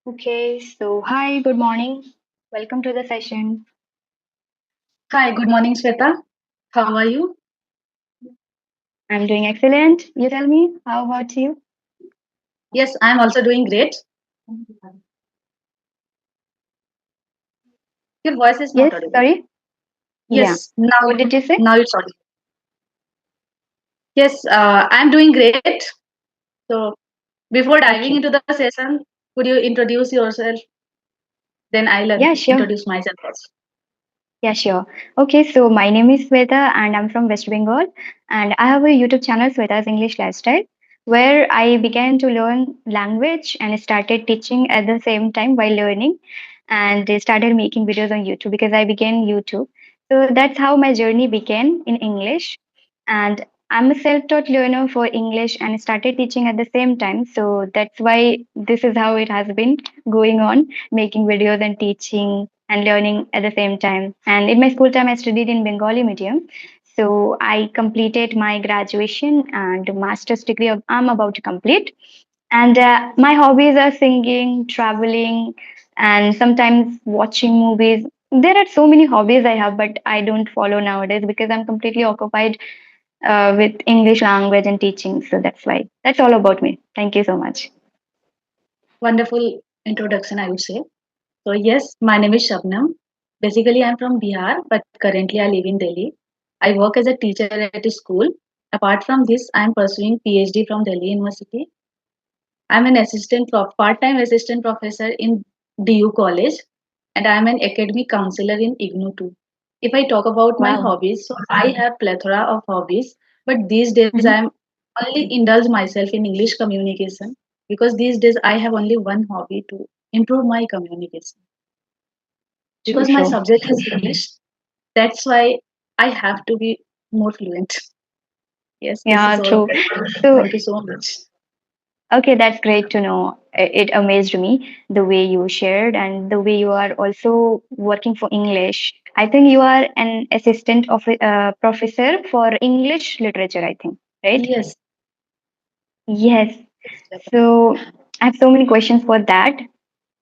Okay, so hi, good morning. Welcome to the session. Hi, good morning, Sweta. How are you? I'm doing excellent. You tell me, how about you? Yes, I'm also doing great. Your voice is not Yes, audible. sorry? Yeah. Yes, now What did you say? now it's audible. Yes, I'm doing great. So before diving Okay. into the session, could you introduce yourself? Then I'll Yeah, sure. introduce myself also. Yeah, sure. Okay, so my name is Sweta and I'm from West Bengal. And I have a YouTube channel, Swetas English Lifestyle, where I began to learn language and started teaching at the same time while learning and started making videos on YouTube because I began YouTube. So that's how my journey began in English. And I'm a self taught learner for English and started teaching at the same time. So that's why this is how it has been going on, making videos and teaching and learning at the same time. And in my school time, I studied in Bengali medium. So I completed my graduation and master's degree I'm about to complete. And my hobbies are singing, traveling, and sometimes watching movies. There are so many hobbies I have, but I don't follow nowadays because I'm completely occupied with English language and teaching. So that's why. That's all about me. Thank you so much. Wonderful introduction, I would say. So yes, my name is Shabnam. Basically, I'm from Bihar, but currently I live in Delhi. I work as a teacher at a school. Apart from this, I'm pursuing PhD from Delhi University. I'm an part-time assistant professor in DU College, and I'm an academic counselor in IGNU too. If I talk about my Wow. hobbies, so I have plethora of hobbies, but these days Hmm. I'm only indulge myself in English communication because these days I have only one hobby to improve my communication. True, Because my true. subject is English, that's why I have to be more fluent. Yes, this is Yeah, all. true. So Thank you so much. okay, that's great to know. It amazed me the way you shared and the way you are also working for English. I think you are an assistant of professor for English literature, I think, right? Yes, Yes. yes, So I have so many questions for that.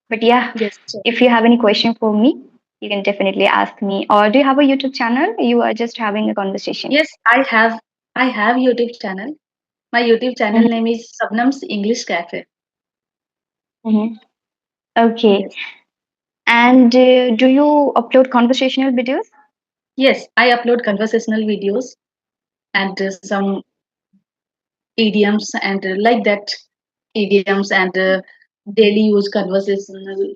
But yeah, yes. Sure. if you have any question for me, you can definitely ask me. Or do you have a YouTube channel? You are just having a conversation. Yes, I have YouTube channel. My YouTube channel Hmm. name is Sabnam's English Cafe. Hmm. Okay. Yes. And do you upload conversational videos? Yes, I upload conversational videos and some idioms and like that idioms and daily use conversational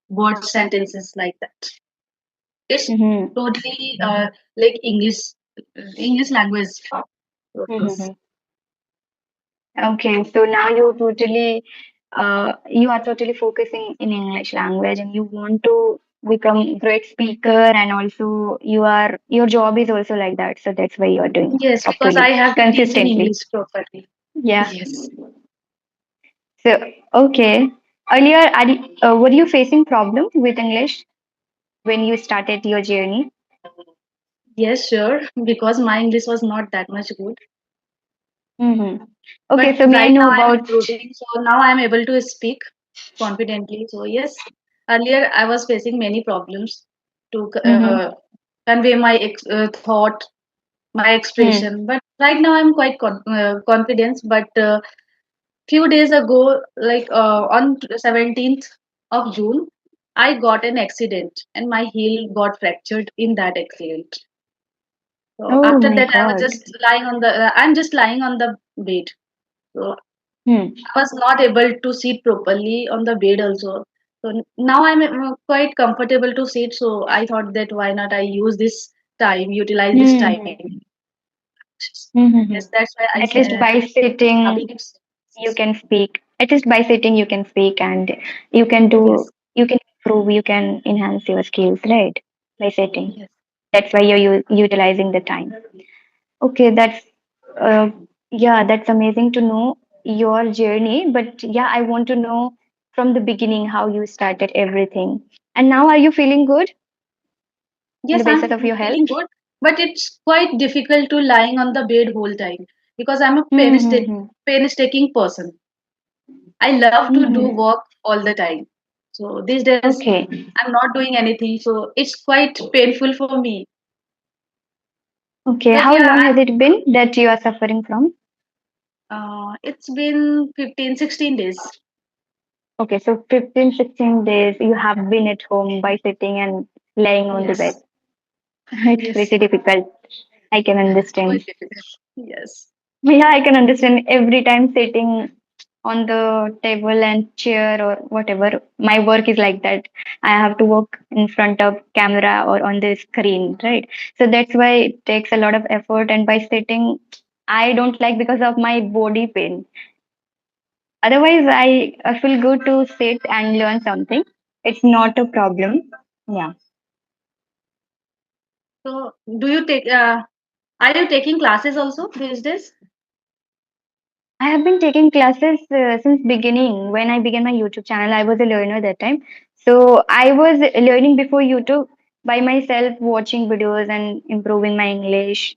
word sentences like that. It's Mm-hmm. totally like English language. Mm-hmm. Okay, so now you are totally focusing in English language and you want to become great speaker and also your job is also like that. So that's why you are doing Yes, because I properly, have to teach in consistently. English properly. Yeah. Yes. So, okay. Earlier, were you facing problems with English when you started your journey? Yes, sure. Because my English was not that much good. Mm-hmm. But Okay, so may I right know now I'm about? improving. So now I'm able to speak confidently. So yes, earlier I was facing many problems to Mm-hmm. convey my thought, my Mm. expression. But right now I'm quite confident. But few days ago, like on 17th of June, I got an accident and my heel got fractured in that accident. So Oh after my that, I was God. just lying on the. I'm just lying on the bed. So Hmm. I was not able to sit properly on the bed also. So now I'm quite comfortable to sit. So I thought that why not I use this time, utilize this time. Mm-hmm. Mm-hmm. Yes, that's why At least by having sitting, it. you can speak. At least by sitting, you can speak and you can do, Yes, you can improve, you can enhance your skills, right? By sitting. yes. That's why you're utilizing the time. Okay, uh, yeah, that's amazing to know your journey. But yeah, I want to know from the beginning how you started everything. And now, are you feeling good in the Yes, basis I'm of your health? feeling good, but it's quite difficult to lying on the bed whole time because I'm a Mm-hmm. painstaking person. I love to do Mm-hmm. work all the time. So these days Okay. I'm not doing anything, so it's quite painful for me. Okay. But How yeah, long has it been that you are suffering from? it's been 15, 16 days. Okay, so 15, 16 days you have been at home by sitting and laying on the bed. Yes, It's yes, pretty difficult. I can understand. quite difficult. Yes, Yeah, I can understand every time sitting on the table and chair or whatever. My work is like that. I have to work in front of camera or on the screen, right? So that's why it takes a lot of effort. And by sitting, I don't like because of my body pain. Otherwise, I feel good to sit and learn something. It's not a problem. Yeah. so do you take are you taking classes also these days? I have been taking classes since beginning. When I began my YouTube channel, I was a learner that time. So I was learning before YouTube by myself, watching videos and improving my English,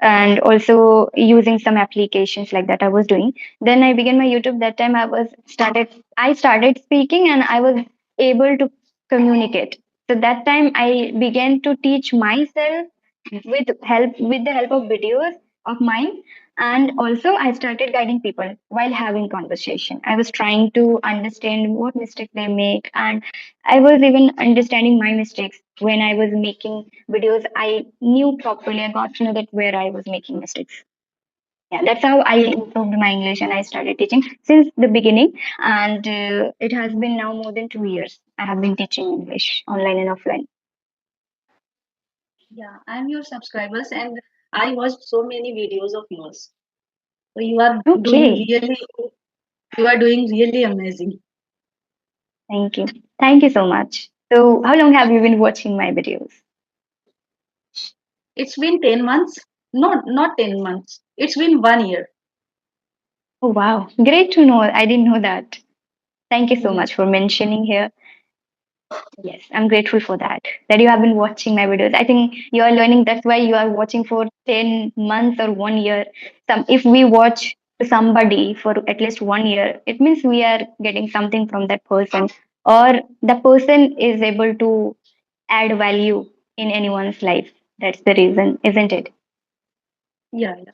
and also using some applications like that I was doing. Then I began my YouTube. That time I started speaking and I was able to communicate. So that time I began to teach myself with the help of videos of mine, and also I started guiding people while having conversation. I was trying to understand what mistakes they make, and I was even understanding my mistakes. When I was making videos, I knew properly, I got to know that where I was making mistakes. Yeah, that's how I improved my English and I started teaching since the beginning. And it has been now more than 2 years I have been teaching English online and offline. Yeah, I'm your subscribers and I watched so many videos of yours. So you are doing Okay. really, you are doing really amazing. Thank you. Thank you so much. So, how long have you been watching my videos? It's been 10 months. No, not 10 months. It's been 1 year. Oh, wow. Great to know. I didn't know that. Thank you so Yes. much for mentioning here. Yes, I'm grateful for that. That you have been watching my videos. I think you are learning. That's why you are watching for 10 months or 1 year. If we watch somebody for at least 1 year, it means we are getting something from that person, or the person is able to add value in anyone's life. That's the reason, isn't it? Yeah, yeah.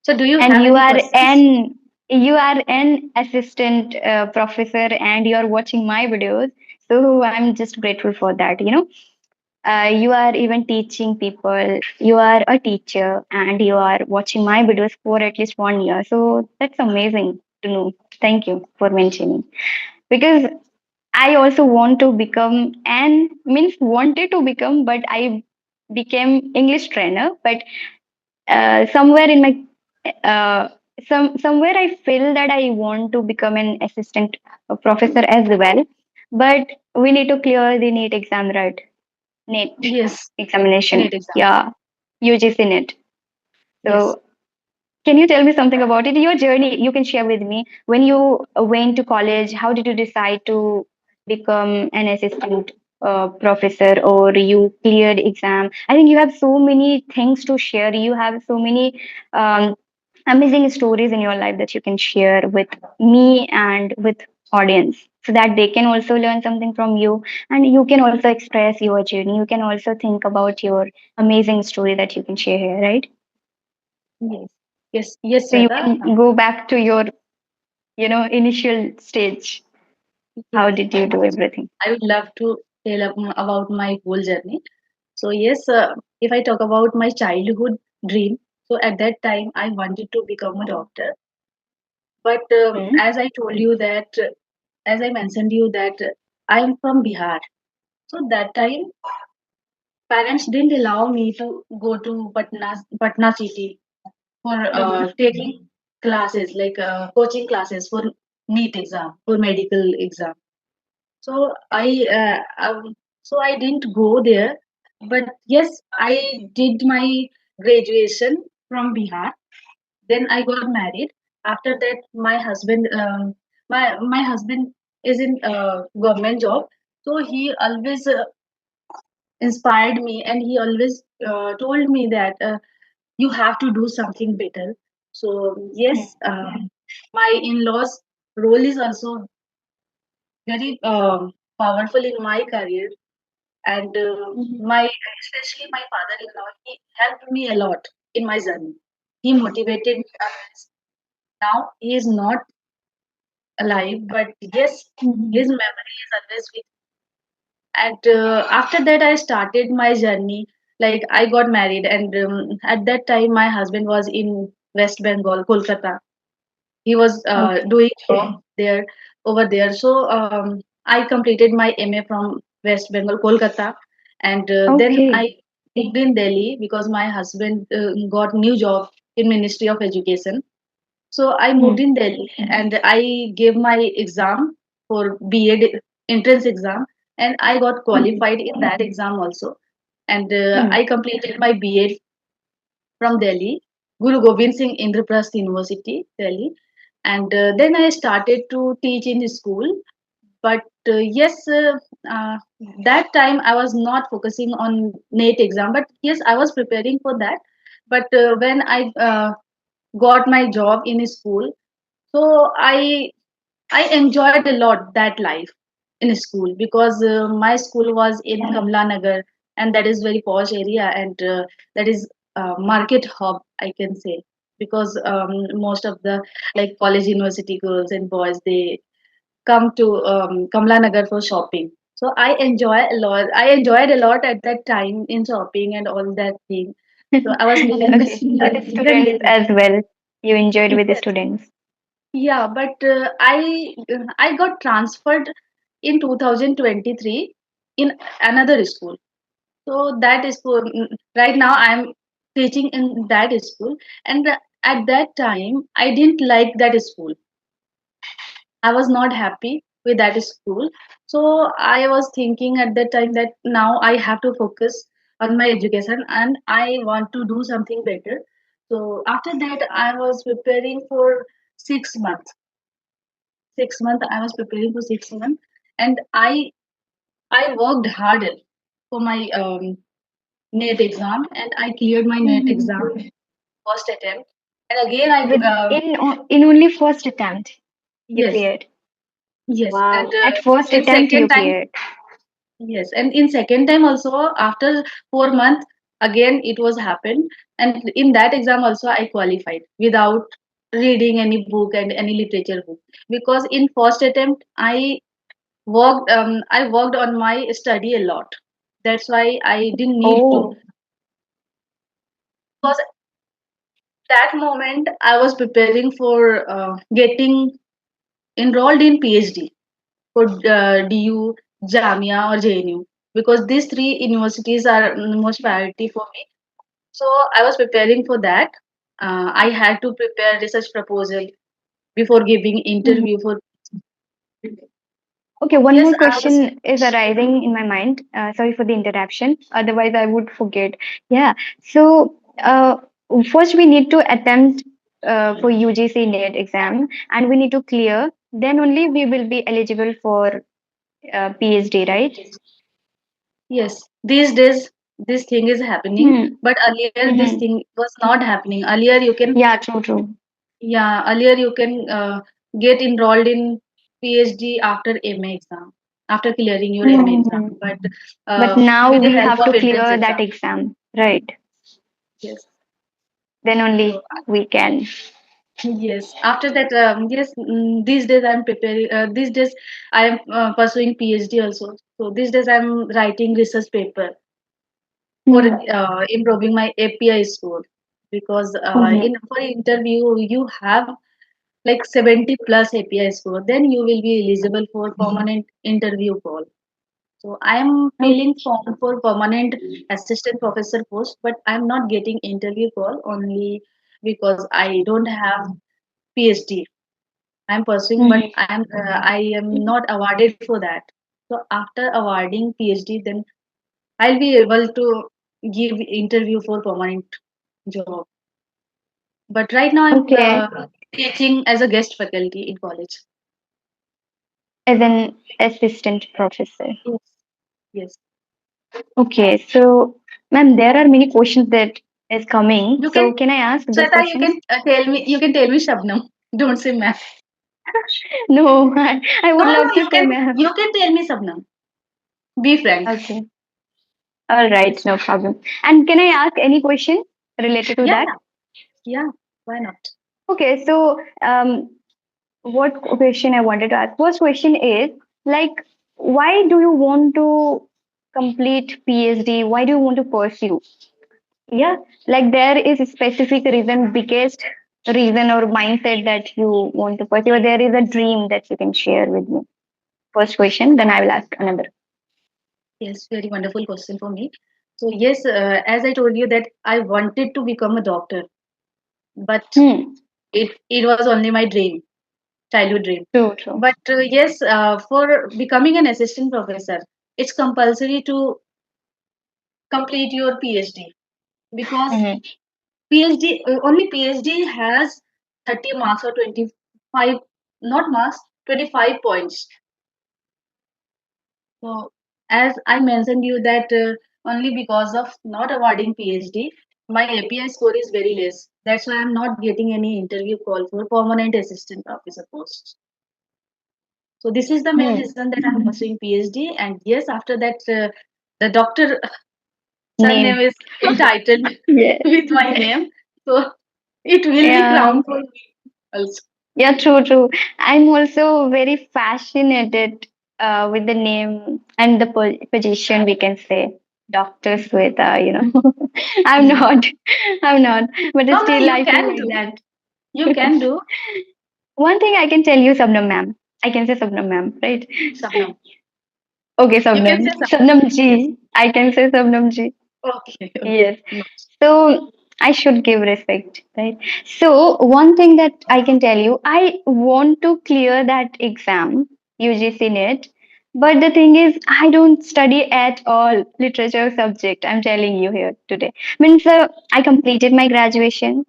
So do you And have any questions? you are an assistant professor and you are watching my videos, so I'm just grateful for that, you are even teaching people, you are a teacher and you are watching my videos for at least 1 year, so that's amazing to know. Thank you for mentioning, because I also want to become, and means wanted to become, but I became English trainer. But somewhere in my uh, somewhere I feel that I want to become an assistant professor as well, but we need to clear the NEET exam, right? NEET Yes, examination, NET exam. yeah, UGC NEET. Yes. So can you tell me something about it? Your journey, you can share with me. When you went to college, how did you decide to become an assistant professor, or you cleared exam? I think you have so many things to share. You have so many amazing stories in your life that you can share with me and with audience, so that they can also learn something from you, and you can also express your journey. You can also think about your amazing story that you can share here, right? Yes. Yes. Yes, So you Sweta. can go back to your, initial stage. How Yes. did you do everything? I would love to tell about my whole journey. So yes, if I talk about my childhood dream, so at that time I wanted to become a doctor. But Hmm. as I told you that, as I mentioned you that I am from Bihar. So that time parents didn't allow me to go to Patna city for Hmm. taking classes like coaching classes for NEET exam for medical exam. So I didn't go there, but yes, I did my graduation from Bihar. Then I got married. After that, my husband is in government job, so he always inspired me, and he always told me that you have to do something better. So yes, my in-laws role is also very powerful in my career. And my especially my father-in-law, he helped me a lot in my journey. He motivated me always. Now he is not alive, but yes, his Mhm. memory is always with. And after that, I started my journey. Like I got married, and at that time, my husband was in West Bengal, Kolkata. He was Okay. doing job there over there. So I completed my MA from West Bengal, Kolkata, and then I Okay. moved in Delhi because my husband got new job in Ministry of Education. So I moved Hmm. in Delhi and I gave my exam for B.Ed entrance exam, and I got qualified in that exam also. And Hmm. I completed my B.Ed from Delhi, Guru Gobind Singh Indraprasth University, Delhi. And then I started to teach in school. But yes, that time I was not focusing on NET exam. But yes, I was preparing for that. But when I got my job in school, so I enjoyed a lot that life in school because my school was in Kamla Nagar, and that is very posh area, and that is market hub, I can say, because most of the like college university girls and boys, they come to Kamla Nagar for shopping. So I enjoy a lot. I enjoyed a lot at that time in shopping and all that thing. So I was living this Okay. With the students as well. You enjoyed with the yes. students. Yeah, but I got transferred in 2023 in another school. So that school right now I'm teaching in that school, and at that time I didn't like that school. I was not happy with that school. So I was thinking at that time that now I have to focus on my education and I want to do something better. So after that I was preparing for 6 months. 6 months I was preparing for 6 months, and I worked hard for my NET exam, and I cleared my NET exam Mhm. first attempt. And again I With in only first attempt you yes, cleared. yes, and Wow. At first in attempt you second time, cleared. yes, and in second time also after 4 months again it was happened, and in that exam also I qualified without reading any book and any literature book, because in first attempt I worked on my study a lot. That's why I didn't need to, Oh. because that moment I was preparing for getting enrolled in PhD for DU, Jamia or JNU, because these three universities are most priority for me. So I was preparing for that. I had to prepare research proposal before giving interview for. Okay, one Yes, more I was. question is arising in my mind. Sorry for the interruption. Otherwise, I would forget. Yeah. So, first we need to attempt for UGC NET exam, and we need to clear. Then only we will be eligible for PhD, right? Yes, these days this thing is happening, Hmm. but earlier this Hmm. thing was not happening. Earlier you can, Yeah, true, true. yeah, earlier you can get enrolled in PhD after MA exam, after clearing your MA exam, Hmm. but But now with the we help have of to entrance clear that exam. exam, right? Yes. Then So only we can. yes, after that, yes, these days I'm preparing. These days I am pursuing PhD also. So these days I'm writing research paper for Hmm. improving my API score, because Hmm. in for interview you have like 70 plus API score, then you will be eligible for permanent interview call. So I am Okay. filling form for permanent assistant professor post, but I'm not getting interview call only because I don't have PhD. I'm pursuing, but Hmm. I am not awarded for that. So after awarding PhD, then I'll be able to give interview for permanent job. But right now I'm Okay. teaching as a guest faculty in college. As an assistant professor. Yes, yes. Okay, so ma'am, there are many questions that is coming. You can, So can I ask those Sweta, you questions? can tell me. You can tell me Shabnam. Don't say ma'am. No, I No, would no, love to say ma'am. you can tell me, Sabnam. Be frank. Okay. All right, no problem. And can I ask any question related to Yeah, that? yeah, yeah. Why not? Okay, so what question I wanted to ask? First question is like, why do you want to complete PhD? Why do you want to pursue? Yeah, like there is a specific reason, biggest reason or mindset that you want to pursue, or there is a dream that you can share with me. First question, then I will ask another. Yes, very wonderful question for me. So yes, as I told you that I wanted to become a doctor, but Hmm. it was only my dream, childhood dream. True, true. But yes, for becoming an assistant professor, it's compulsory to complete your PhD because Hmm. PhD only PhD has 30 marks or 25, not marks, 25 points. So, as I mentioned you that only because of not awarding PhD, my API score is very less. That's why I'm not getting any interview call for permanent assistant officer post. So this is the main Hmm. reason that I'm pursuing PhD. And yes, after that, the doctor surname Name. is entitled Yeah. with my name, so it will be Yeah. crown for me also. Yeah, true, true. I'm also very fascinated with the name and the position, we can say. Dr. Sweta, I'm Yeah. not, I'm not, but No, no, still you I feel can like do. that. You can do, One thing I can tell you, Sabnam ma'am. I can say Sabnam ma'am, right? Sabnam. Okay, You can Sabnam. say Sabnam. Sabnam Yes. ji. I can say Sabnam ji. Okay, okay. Yes. No. So I should give respect, right? So one thing that I can tell you, I want to clear that exam, UGC NET. But the thing is, I don't study at all literature subject. I'm telling you here today. Means I completed my graduation,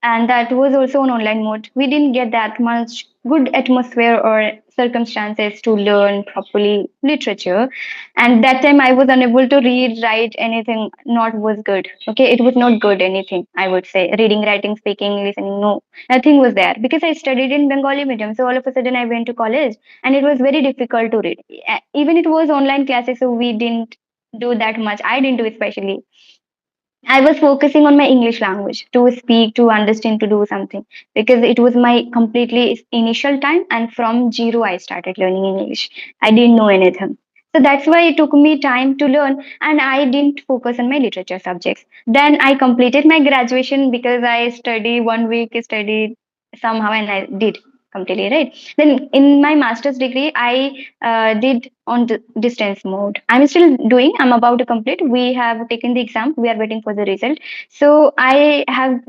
and that was also on online mode. We didn't get that much good atmosphere or circumstances to learn properly literature, and that time I was unable to read, write anything. Not was good. Okay, it was not good anything. I would say reading, writing, speaking, listening. No, nothing was there because I studied in Bengali medium. So all of a sudden I went to college, and it was very difficult to read. Even it was online classes, so we didn't do that much. I didn't do especially. I was focusing on my English language to speak, to understand, to do something because it was my completely initial time. And from zero, I started learning English. I didn't know anything. So that's why it took me time to learn, and I didn't focus on my literature subjects. Then I completed my graduation because I studied 1 week, studied somehow, and I did completely right. Then in my master's degree, I did on distance mode. I'm still doing. I'm about to complete. We have taken the exam. We are waiting for the result. So I have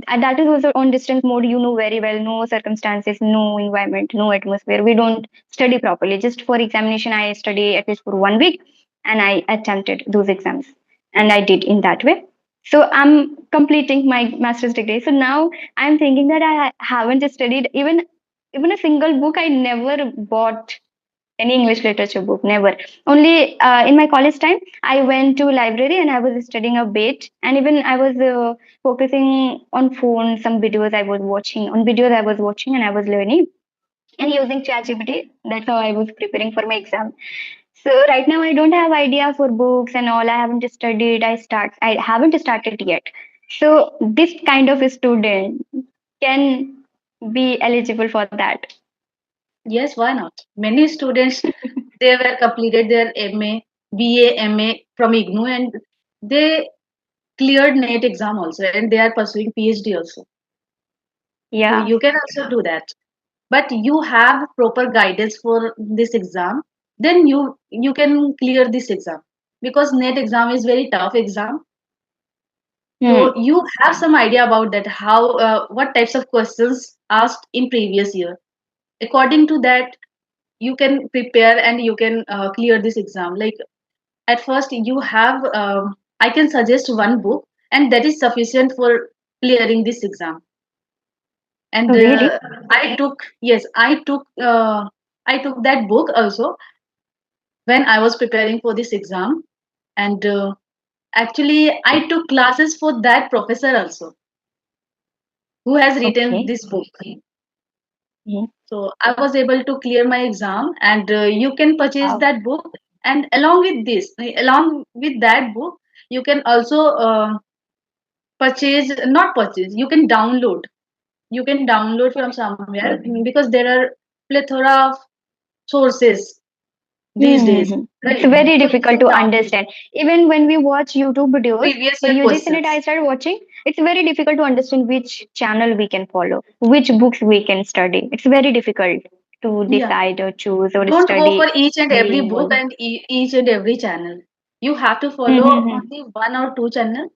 that is also on distance mode. You know very well. No circumstances, no environment, no atmosphere. We don't study properly. Just for examination, I study at least for 1 week, and I attempted those exams, and I did in that way. So I'm completing my master's degree. So now I'm thinking that I haven't studied even a single book. I never bought any English literature book, never. Only in my college time, I went to library and I was studying a bit, and even I was focusing on phone, some videos I was watching, and I was learning and using ChatGPT. That's how I was preparing for my exam. So right now I don't have idea for books and all. I haven't studied. I haven't started yet. So this kind of a student can be eligible for that. Yes, why not? Many students they were completed their MA, BA, MA from IGNOU, and they cleared NET exam also, and they are pursuing PhD also. So Yeah. you can also do that. But you have proper guidance for this exam, then you can clear this exam because NET exam is very tough exam. So Hmm. you have some idea about that, how what types of questions asked in previous year. According to that, you can prepare and you can clear this exam. Like at first, you have I can suggest one book, and that is sufficient for clearing this exam. And Oh, really? I took yes, I took that book also when I was preparing for this exam, and actually I took classes for that professor also who has written Okay. this book. Hmm. So I was able to clear my exam, and you can purchase Wow. that book. And along with that book, you can also purchase, not purchase. You can download. You can download from somewhere, because there are plethora of sources these days, Mm-hmm. It's right? very So you difficult can to download understand. Even when we watch YouTube videos previous for year UGC net, questions. I started watching. It's very difficult to understand which channel we can follow, which books we can study. It's very difficult to Yeah. decide or choose or Don't go for study each and every any book one. and each and every channel. You have to follow Mm-hmm. only one or two channel,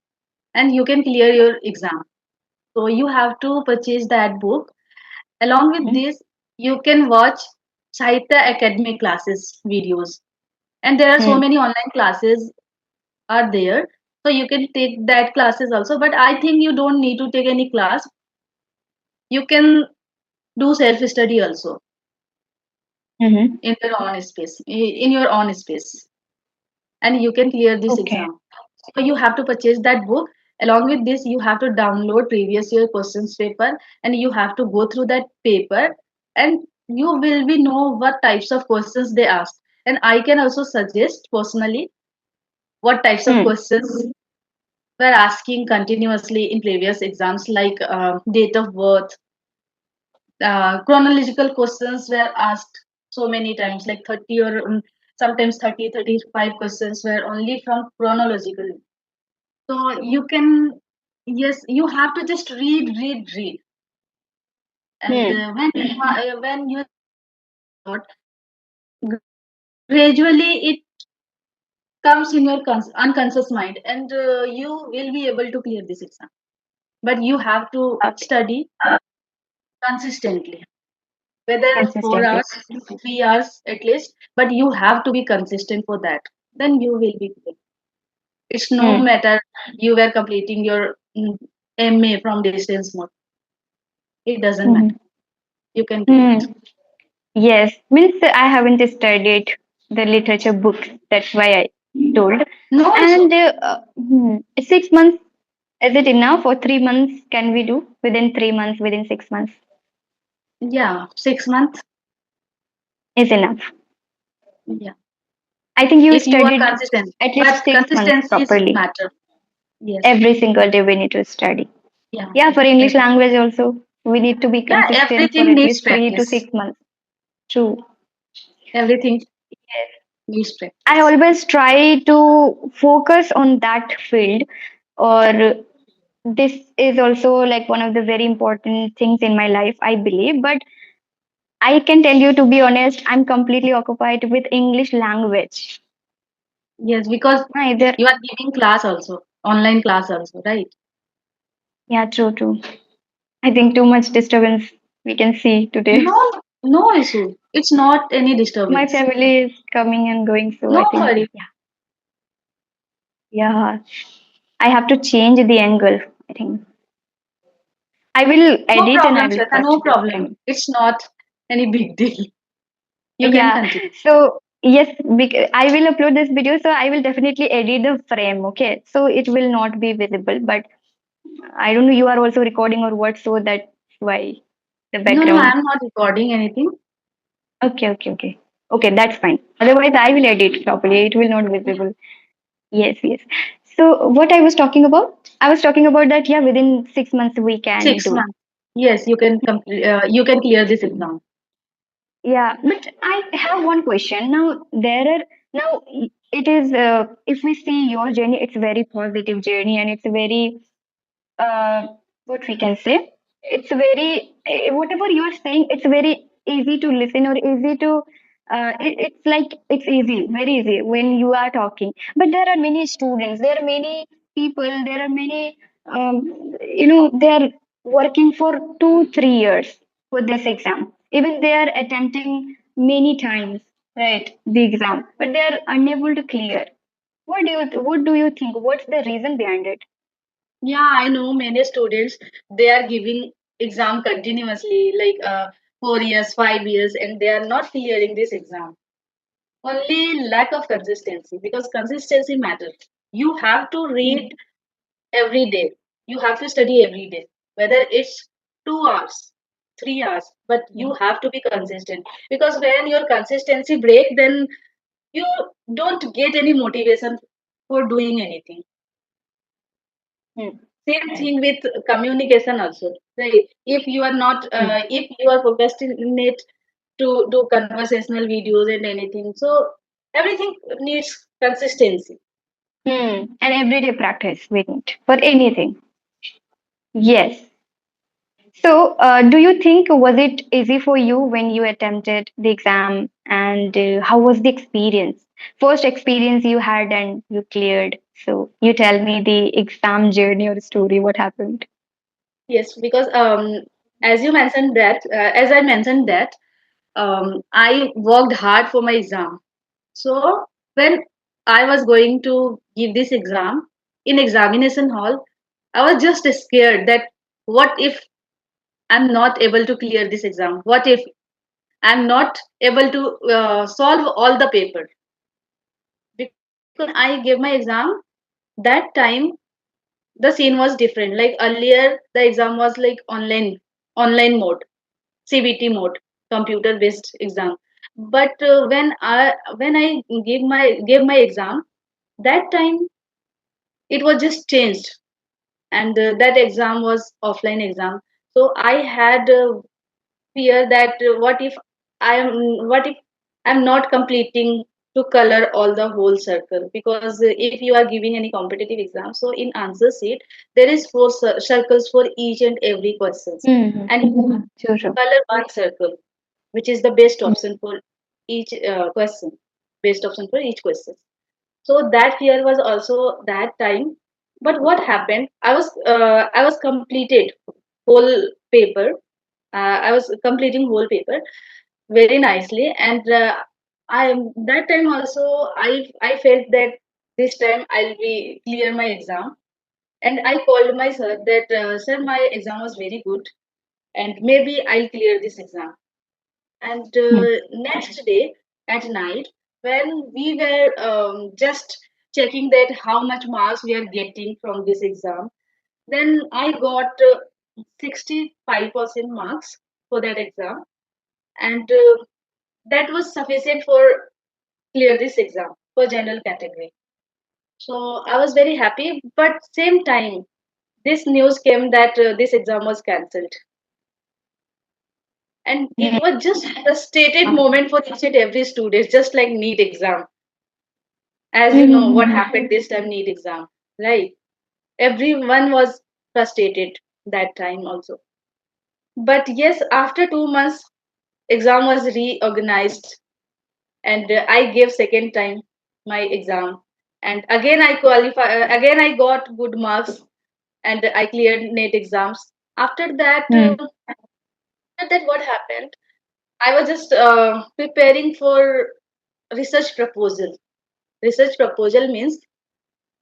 and you can clear your exam. So you have to purchase that book. Along with this, you can watch Sahitya Academy classes videos. And there are so Mm-hmm. many online classes are there. So you can take that classes also. But I think you don't need to take any class. You can do self study also Mm-hmm. in your own space, in your own space, and you can clear this Okay. exam. So you have to purchase that book. Along with this, you have to download previous year questions paper, and you have to go through that paper, and you will be know what types of questions they ask. And I can also suggest personally what types of Hmm. questions were asking continuously in previous exams, like date of birth, chronological questions were asked so many times, like 30 or sometimes 30, 35 questions were only from chronological. So you can, yes, you have to just read. And Hmm. when you thought, gradually it comes in your unconscious mind, and you will be able to clear this exam. But you have to Okay. study consistently, whether 4 hours, Consistently. 3 hours at least, but you have to be consistent for that. Then you will be good. It's no Hmm. matter you were completing your MA from distance mode. It doesn't Mm-hmm. matter. You can clear Hmm. it. Yes. Means I haven't studied the literature books. That's why I told. No issue. And 6 months. Is it enough or 3 months can we do within 3 months, within 6 months Yeah, 6 months. is enough. Yeah, I think you if you are studied consistent, at but least 6 months consistency is properly. matter. Yes. Every single day we need to study. Yeah. Yeah, for English Every, language also, we need to be yeah, consistent for everything at needs least three to practice. six months. True. Everything Yes. needs I practice. always try to focus on that field, or this is also like one of the very important things in my life, I believe. But I can tell you, to be honest, I'm completely occupied with English language. Yes, because Either, you are giving class also, online class also, right? yeah, true, true. I think too much disturbance we can see today. No, no issue. It's not any My disturbance. family is coming and going, so I No think, worry. yeah, yeah, I have to change the angle. I think I will No edit and I problem, will Sweta. cut No this problem. thing. It's not any big deal. You can Yeah, continue. so yes, I will upload this video, so I will definitely edit the frame. Okay, so it will not be visible, but I don't know. You are also recording or what, so that's why the No, no, background. I'm not recording anything. Okay, okay, okay. Okay, that's fine. Otherwise, I will edit properly. It will not Yeah. visible. Yes, yes. So what I was talking about? I was talking about that, yeah, within 6 months we can Six do. months. Yes, you can complete. You can clear this exam. Yeah, but I have one question. Now it is if we see your journey, it's very positive journey and it's a very what we can say, it's very whatever you are saying, it's very easy to listen or easy to it's like it's easy, very easy when you are talking. But there are many students, there are many people, there are many they are working for 2 3 years for this exam, even they are attempting many times, right, the exam, but they are unable to clear. What do you think, what's the reason behind it? Yeah, I know many students. They are giving exam continuously, like 4 years, 5 years, and they are not clearing this exam. Only lack of consistency, because consistency matters. You have to read every day. You have to study every day, whether it's 2 hours. 3 hours, but Yeah. you have to be consistent, because when your consistency break, then you don't get any motivation for doing anything. Hmm. Same thing with communication also, right? If you are not Hmm. if you are procrastinate to do conversational videos and anything, so everything needs consistency. Hmm. And everyday practice we need for anything. Yes. So, do you think was it easy for you when you attempted the exam, and how was the experience? First experience you had and you cleared. So, you tell me the exam journey or story. What happened? Yes, because as I mentioned that, I worked hard for my exam. So when I was going to give this exam in examination hall, I was just scared that what if I'm not able to clear this exam? What if I'm not able to solve all the paper? Because when I gave my exam, that time the scene was different. Like earlier, the exam was like online mode, CBT mode, computer based exam. But when I gave my exam, that time it was just changed, and that exam was offline exam. So I had fear that what if I'm not completing to color all the whole circle, because if you are giving any competitive exam, so in answer sheet there is four circles for each and every questions, Mm-hmm. and you have Sure, to sure. color one circle, which is the best option for each question, best option for each question. So that fear was also that time. But what happened, I was completed whole paper. I was completing whole paper very nicely, and I that time also I felt that this time I'll be clear my exam. And I called my sir that, sir, my exam was very good, and maybe I'll clear this exam. And Mm. next day at night, when we were just checking that how much marks we are getting from this exam, then I got 65% marks for that exam, and that was sufficient for clear this exam for general category. So I was very happy, but same time this news came that this exam was cancelled, and it was just a stated moment for each and every student, just like NEET exam. As you know what Mm-hmm. happened this time, NEET exam, right? Everyone was frustrated that time also. But yes, after 2 months, exam was reorganized, and I gave second time my exam, and again I got good marks, and I cleared NET exams. After that, Mm. what happened? I was just preparing for research proposal. Research proposal means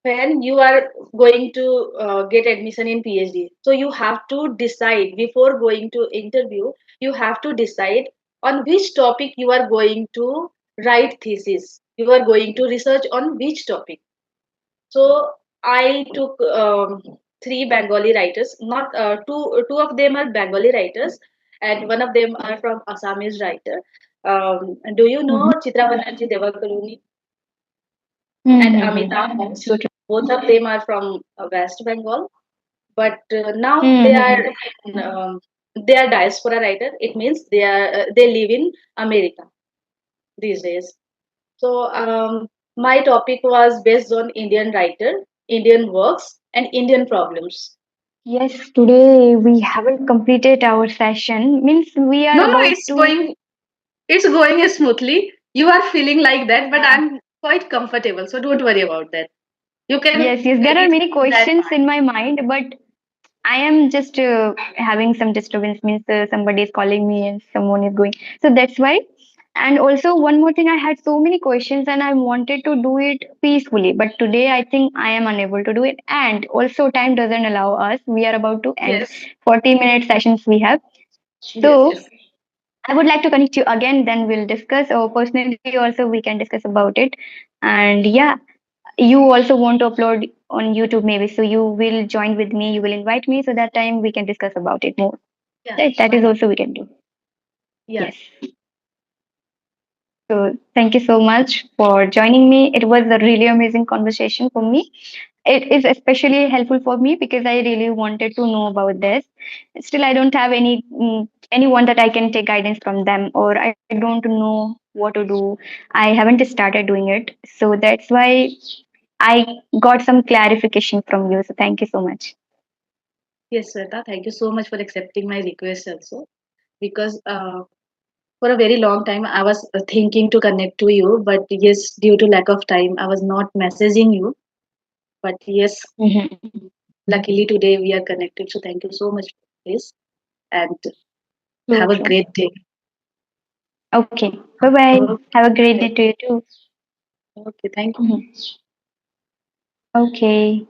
when you are going to get admission in PhD, so you have to decide before going to interview. You have to decide on which topic you are going to write thesis. You are going to research on which topic. So I took three Bengali writers. Not two of them are Bengali writers, and one of them are from Assamese writer. Do you know Mm-hmm. Chitra Banerjee Devakaruni and Amitabh Mm-hmm. Ghosh? So true. Both of them are from West Bengal, but now Mm-hmm. they are diaspora writer. It means they live in America these days. So my topic was based on Indian writer, Indian works, and Indian problems. Yes, today we haven't completed our session. Means we are No, no, about it's to. going. It's going smoothly. You are feeling like that, but Yeah. I'm quite comfortable, so don't worry about that. You can Yes, yes. There are hit many that questions part. in my mind, but I am just having some disturbance. Means somebody is calling me and someone is going. So that's why. And also one more thing, I had so many questions and I wanted to do it peacefully. But today I think I am unable to do it. And also time doesn't allow us. We are about to end Yes, 40-minute sessions we have. yes, So yes. I would like to connect you again. Then we'll discuss. Or personally, also we can discuss about it. And yeah, you also want to upload on YouTube maybe. So you will join with me. You will invite me. So that time we can discuss about it more. Yeah, That why is not? also we can do. Yeah. Yes. So thank you so much for joining me. It was a really amazing conversation for me. It is especially helpful for me because I really wanted to know about this. Still, I don't have anyone that I can take guidance from them, or I don't know what to do. I haven't started doing it, so that's why I got some clarification from you. So thank you so much. Yes, Sweta, thank you so much for accepting my request also. Because for a very long time, I was thinking to connect to you, but yes, due to lack of time, I was not messaging you. But yes, Mhm. luckily today we are connected. So thank you so much for this, and True, have a true. great day. Okay. Bye bye. Have a great day Okay, to you too. okay, thank you. Mhm. Okay.